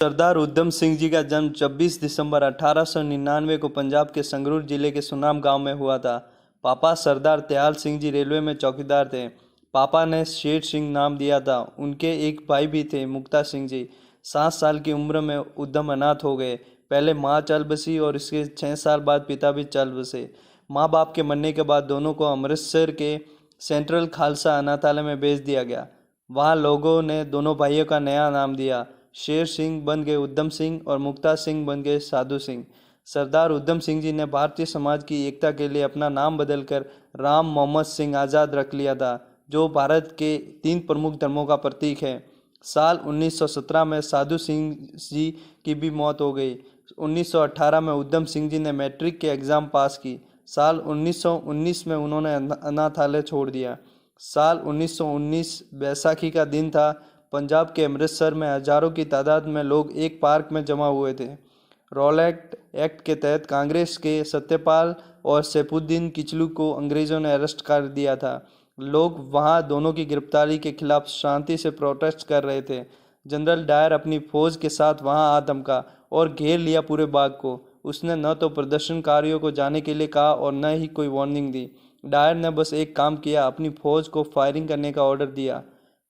सरदार उधम सिंह जी का जन्म 26 दिसंबर 1899 को पंजाब के संगरूर जिले के सुनाम गांव में हुआ था। पापा सरदार दयाल सिंह जी रेलवे में चौकीदार थे। पापा ने शेर सिंह नाम दिया था। उनके एक भाई भी थे, मुक्ता सिंह जी। 7 साल की उम्र में उधम अनाथ हो गए। पहले माँ चल बसी और इसके 6 साल बाद पिता भी चल बसे। माँ बाप के मरने के बाद दोनों को अमृतसर के सेंट्रल खालसा अनाथालय में भेज दिया गया। वहाँ लोगों ने दोनों भाइयों का नया नाम दिया। शेर सिंह बन गए उधम सिंह और मुक्ता सिंह बन गए साधु सिंह। सरदार उधम सिंह जी ने भारतीय समाज की एकता के लिए अपना नाम बदलकर राम मोहम्मद सिंह आज़ाद रख लिया था, जो भारत के 3 प्रमुख धर्मों का प्रतीक है। साल 1917 में साधु सिंह जी की भी मौत हो गई। 1918 में उधम सिंह जी ने मैट्रिक के एग्ज़ाम पास की। साल 1919 में उन्होंने अनाथालय छोड़ दिया। साल 1919 बैसाखी का दिन था। पंजाब के अमृतसर में हजारों की तादाद में लोग एक पार्क में जमा हुए थे। रॉलेट एक्ट के तहत कांग्रेस के सत्यपाल और सैफुद्दीन किचलू को अंग्रेजों ने अरेस्ट कर दिया था। लोग वहां दोनों की गिरफ्तारी के खिलाफ शांति से प्रोटेस्ट कर रहे थे। जनरल डायर अपनी फौज के साथ वहां आ धमका और घेर लिया पूरे बाग को। उसने न तो प्रदर्शनकारियों को जाने के लिए कहा और न ही कोई वार्निंग दी। डायर ने बस एक काम किया, अपनी फौज को फायरिंग करने का ऑर्डर दिया।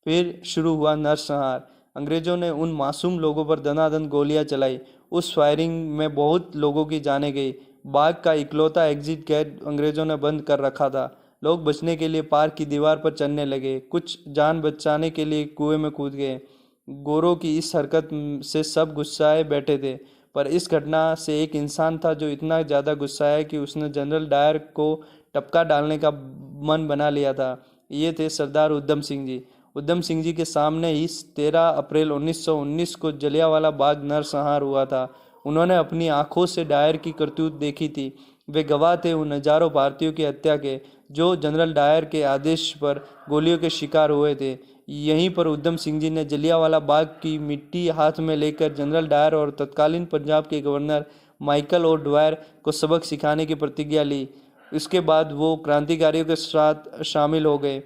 फिर शुरू हुआ नरसंहार। अंग्रेजों ने उन मासूम लोगों पर दनादन गोलियां चलाई। उस फायरिंग में बहुत लोगों की जानें गई। बाग का इकलौता एग्जिट गेट अंग्रेजों ने बंद कर रखा था। लोग बचने के लिए पार्क की दीवार पर चढ़ने लगे। कुछ जान बचाने के लिए कुएं में कूद गए। गोरों की इस हरकत से सब गुस्साए बैठे थे, पर इस घटना से एक इंसान था जो इतना ज़्यादा गुस्साया कि उसने जनरल डायर को टपका डालने का मन बना लिया था। ये थे सरदार उधम सिंह जी। उधम सिंह जी के सामने ही 13 अप्रैल 1919 को जलियांवाला बाग नरसंहार हुआ था। उन्होंने अपनी आंखों से डायर की करतूत देखी थी। वे गवाह थे उन हजारों भारतीयों की हत्या के, जो जनरल डायर के आदेश पर गोलियों के शिकार हुए थे। यहीं पर उधम सिंह जी ने जलियांवाला बाग की मिट्टी हाथ में लेकर जनरल डायर और तत्कालीन पंजाब के गवर्नर माइकल और ड्वायर को सबक सिखाने की प्रतिज्ञा ली। इसके बाद वो क्रांतिकारियों के साथ शामिल हो गए।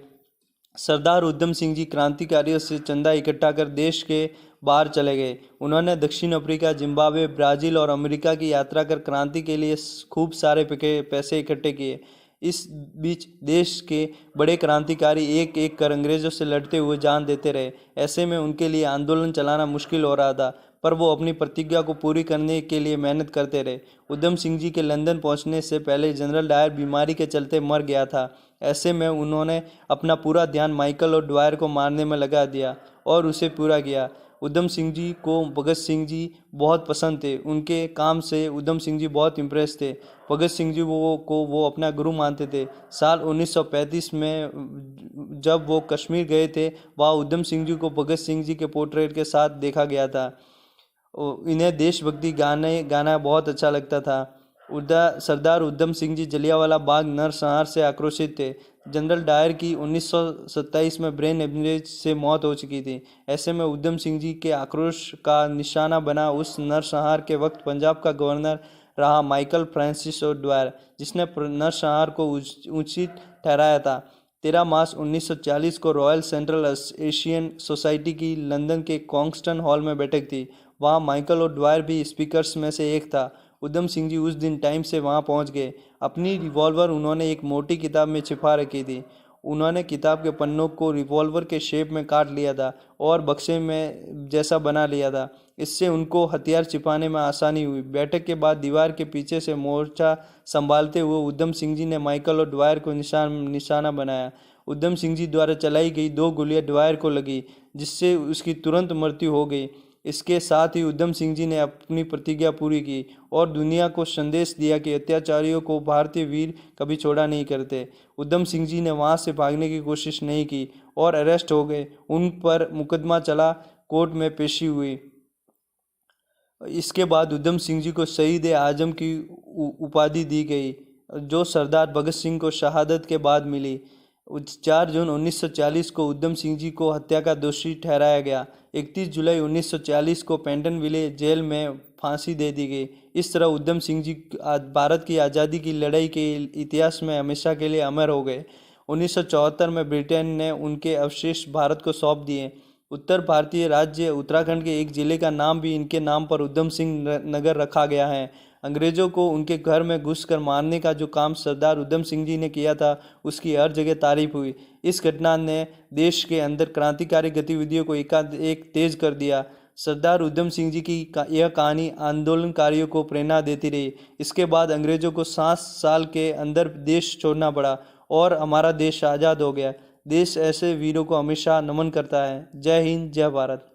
सरदार उधम सिंह जी क्रांतिकारियों से चंदा इकट्ठा कर देश के बाहर चले गए। उन्होंने दक्षिण अफ्रीका, जिम्बाब्वे, ब्राज़ील और अमेरिका की यात्रा कर क्रांति के लिए खूब सारे पैसे इकट्ठे किए। इस बीच देश के बड़े क्रांतिकारी एक एक कर अंग्रेजों से लड़ते हुए जान देते रहे। ऐसे में उनके लिए आंदोलन चलाना मुश्किल हो रहा था, पर वो अपनी प्रतिज्ञा को पूरी करने के लिए मेहनत करते रहे। उधम सिंह जी के लंदन पहुंचने से पहले जनरल डायर बीमारी के चलते मर गया था। ऐसे में उन्होंने अपना पूरा ध्यान माइकल और ड्वायर को मारने में लगा दिया और उसे पूरा किया। उधम सिंह जी को भगत सिंह जी बहुत पसंद थे। उनके काम से उधम सिंह जी बहुत इम्प्रेस थे। भगत सिंह जी वो अपना गुरु मानते थे। साल 1935 में जब वो कश्मीर गए थे, वहाँ उधम सिंह जी को भगत सिंह जी के पोर्ट्रेट के साथ देखा गया था। इन्हें देशभक्ति गाने गाना बहुत अच्छा लगता था। सरदार उधम सिंह जी जलियांवाला बाग नरसंहार से आक्रोशित थे। जनरल डायर की 1927 में ब्रेन हेमरेज से मौत हो चुकी थी। ऐसे में उधम सिंह जी के आक्रोश का निशाना बना उस नरसंहार के वक्त पंजाब का गवर्नर रहा माइकल फ्रांसिस और ड्वायर, जिसने नरसंहार को उचित ठहराया था। 13 मार्च 1940 को रॉयल सेंट्रल एशियन सोसाइटी की लंदन के कॉन्स्टन हॉल में बैठक थी। वहाँ माइकल और ड्वायर भी स्पीकर्स में से एक था। उधम सिंह जी उस दिन टाइम से वहां पहुंच गए। अपनी रिवॉल्वर उन्होंने एक मोटी किताब में छिपा रखी थी। उन्होंने किताब के पन्नों को रिवॉल्वर के शेप में काट लिया था और बक्से में जैसा बना लिया था। इससे उनको हथियार छिपाने में आसानी हुई। बैठक के बाद दीवार के पीछे से मोर्चा संभालते हुए उधम सिंह जी ने माइकल और ड्वायर को निशाना बनाया। उधम सिंह जी द्वारा चलाई गई 2 गोलियां ड्वायर को लगी, जिससे उसकी तुरंत मृत्यु हो गई। इसके साथ ही उधम सिंह जी ने अपनी प्रतिज्ञा पूरी की और दुनिया को संदेश दिया कि अत्याचारियों को भारतीय वीर कभी छोड़ा नहीं करते। उधम सिंह जी ने वहां से भागने की कोशिश नहीं की और अरेस्ट हो गए। उन पर मुकदमा चला, कोर्ट में पेशी हुई। इसके बाद उधम सिंह जी को शहीद ए आजम की उपाधि दी गई, जो सरदार भगत सिंह को शहादत के बाद मिली। 4 जून 1940 को उधम सिंह जी को हत्या का दोषी ठहराया गया। 31 जुलाई 1940 को पेंटनविले जेल में फांसी दे दी गई। इस तरह उधम सिंह जी भारत की आज़ादी की लड़ाई के इतिहास में हमेशा के लिए अमर हो गए। 1974 में ब्रिटेन ने उनके अवशेष भारत को सौंप दिए। उत्तर भारतीय राज्य उत्तराखंड के एक जिले का नाम भी इनके नाम पर उधम सिंह नगर रखा गया है। अंग्रेजों को उनके घर में घुसकर मारने का जो काम सरदार उधम सिंह जी ने किया था, उसकी हर जगह तारीफ हुई। इस घटना ने देश के अंदर क्रांतिकारी गतिविधियों को एक तेज कर दिया। सरदार उधम सिंह जी की यह कहानी आंदोलनकारियों को प्रेरणा देती रही। इसके बाद अंग्रेजों को 7 साल के अंदर देश छोड़ना पड़ा और हमारा देश आज़ाद हो गया। देश ऐसे वीरों को हमेशा नमन करता है। जय हिंद, जय भारत।